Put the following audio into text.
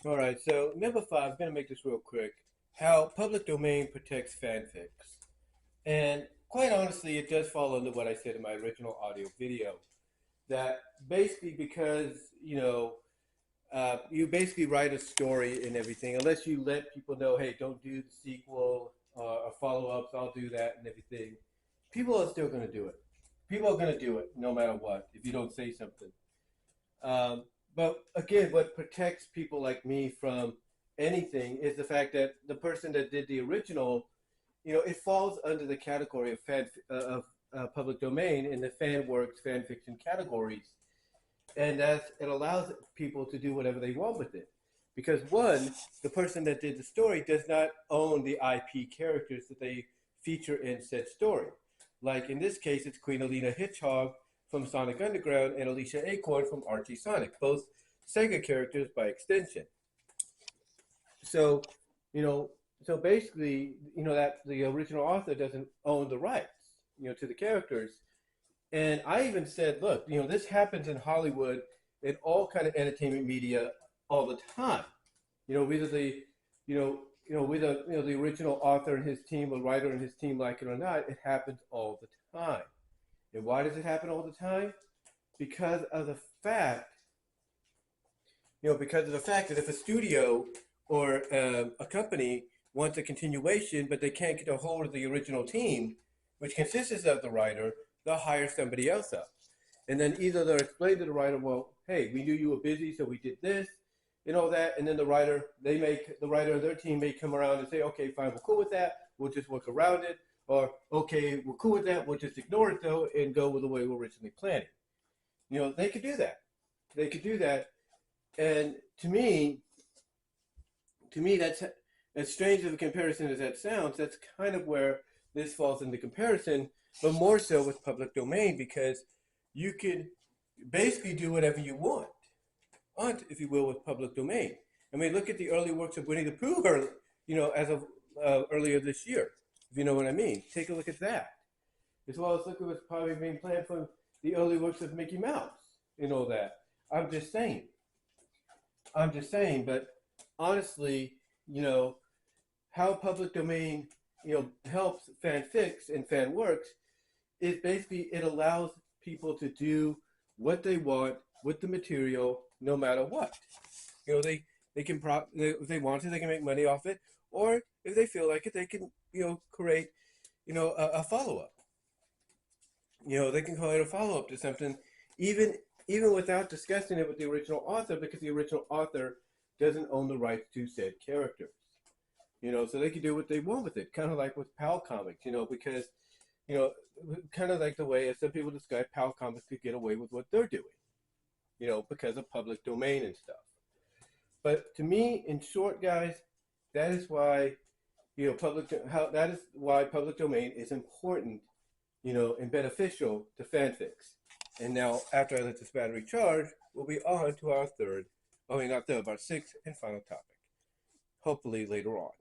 All right, so number five, I'm going to make this real quick. How public domain protects fanfics. And quite honestly, it does fall under what I said in my original audio video. That basically because, you basically write a story and everything, unless you let people know, hey, don't do the sequel or follow-ups, I'll do that and everything. People are still going to do it. People are going to do it no matter what if you don't say something. Um, but again, what protects people like me from anything is the fact that the person that did the original, it falls under the category of public domain in the fan works, fan fiction categories, and it allows people to do whatever they want with it. Because one, the person that did the story does not own the IP characters that they feature in said story. Like in this case, it's Queen Alina Hitchhog from Sonic Underground and Alicia Acorn from Archie Sonic, both Sega characters by extension. So, you know, so basically, that the original author doesn't own the rights, to the characters. And I even said, look, this happens in Hollywood in all kind of entertainment media all the time. Whether the original author and his team, or writer and his team like it or not, it happens all the time. And why does it happen all the time? Because of the fact, that if a studio or a company wants a continuation, but they can't get a hold of the original team, which consists of the writer, they'll hire somebody else up. And then either they'll explain to the writer, well, hey, we knew you were busy, so we did this, and all that. And then the writer and their team may come around and say, okay, fine, we're cool with that. We'll just work around it. Or, okay, we're cool with that. We'll just ignore it, though, and go with the way we're originally planning. They could do that. They could do that. And to me, that's as strange of a comparison as that sounds. That's kind of where this falls into comparison, but more so with public domain, because you could basically do whatever you want, if you will, with public domain. I mean, look at the early works of Winnie the Pooh, as of earlier this year, if you know what I mean. Take a look at that. As well as look at what's probably being planned for the early works of Mickey Mouse and all that. I'm just saying, but honestly, how public domain, helps fanfics and fan works is basically it allows people to do what they want with the material, no matter what. They can if they want to, they can make money off it, or if they feel like it, they can create a follow up. They can call it a follow up to something, even without discussing it with the original author, because the original author doesn't own the rights to said characters. So they can do what they want with it, kind of like with PAL Comics, because, kind of like the way as some people describe PAL Comics could get away with what they're doing, because of public domain and stuff. But to me, in short, guys, that is why, that is why public domain is important, and beneficial to fanfics. And now, after I let this battery charge, we'll be on to our sixth and final topic, hopefully later on.